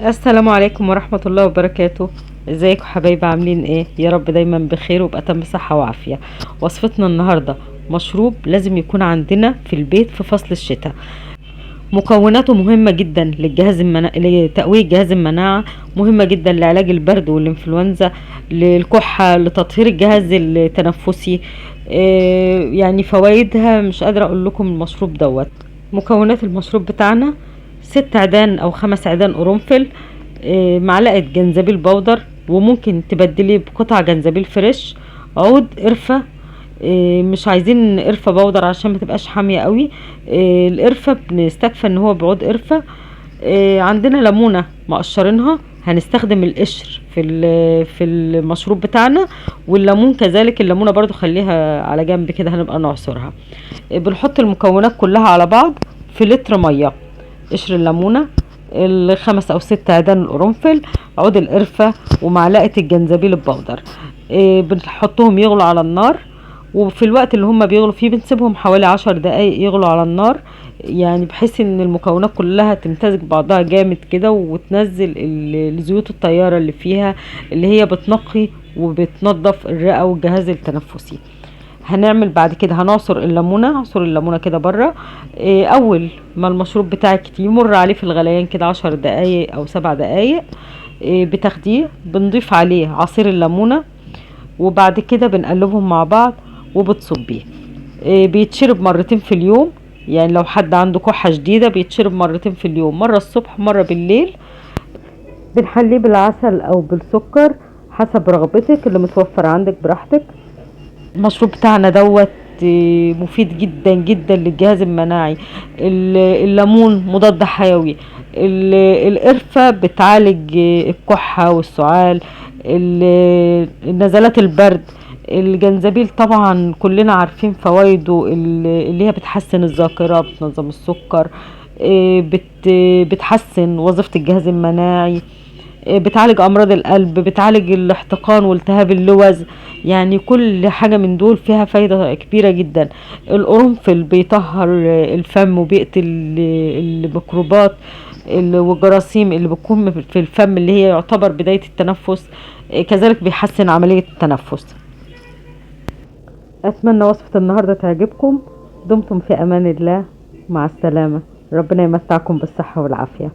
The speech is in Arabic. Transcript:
السلام عليكم ورحمة الله وبركاته. ازيكم حبايبي، عاملين ايه؟ يا رب دايما بخير وبأتم صحة وعافية. وصفتنا النهاردة مشروب لازم يكون عندنا في البيت في فصل الشتاء. مكوناته مهمة جدا لتقوية جهاز المناعة، مهمة جدا لعلاج البرد والإنفلونزا، للكحة، لتطهير الجهاز التنفسي. يعني فوائدها مش قادرة اقول لكم المشروب دوت. مكونات المشروب بتاعنا: 6 عيدان او 5 عيدان قرنفل، معلقة جنزبيل بودر، وممكن تبدليه بقطع جنزبيل فريش، عود قرفة. مش عايزين قرفة بودر عشان ما تبقاش حامية قوي. القرفة بنستكفى ان هو بعود قرفة. عندنا ليمونة مقشرينها، هنستخدم القشر في المشروب بتاعنا، والليمون كذلك. الليمونة برضو خليها على جنب كده، هنبقى نعصرها. بنحط المكونات كلها على بعض في لتر مية: قشر الليمونة، ال5 أو 6 عيدان القرنفل، عود القرفة، ومعلقة الجنزبيل البودر. بنحطهم يغلوا على النار، وفي الوقت اللي هم بيغلوا فيه بنسيبهم حوالي 10 دقايق يغلوا على النار، يعني بحيث ان المكونات كلها تمتزج بعضها جامد كده، وتنزل الزيوت الطيارة اللي فيها، اللي هي بتنقي وبتنظف الرئة والجهاز التنفسي. هنعمل بعد كده، هنعصر الليمونه، اعصر الليمونه كده بره. اول ما المشروب بتاعك يمر عليه في الغليان كده 10 دقايق او 7 دقايق، بتاخديه بنضيف عليه عصير الليمونه، وبعد كده بنقلبهم مع بعض وبتصبيه. بيتشرب مرتين في اليوم. يعني لو حد عنده كحة شديدة بيتشرب مرتين في اليوم، مرة الصبح مرة بالليل. بنحليه بالعسل او بالسكر حسب رغبتك، اللي متوفر عندك براحتك. المشروب بتاعنا دوت مفيد جدا جدا للجهاز المناعي. الليمون مضاد حيوي، القرفة بتعالج الكحة والسعال، نزلات البرد. الجنزبيل طبعا كلنا عارفين فوائده، اللي هي بتحسن الذاكرة، بتنظم السكر، بتحسن وظيفة الجهاز المناعي، بتعالج امراض القلب، بتعالج الاحتقان والتهاب اللوز. يعني كل حاجة من دول فيها فايدة كبيرة جدا. القرنفل بيطهر الفم وبيقتل الميكروبات والجراثيم اللي بتكون في الفم، اللي هي يعتبر بداية التنفس. كذلك بيحسن عملية التنفس. اتمنى وصفة النهاردة تعجبكم. دمتم في امان الله، مع السلامة. ربنا يمتعكم بالصحة والعافية.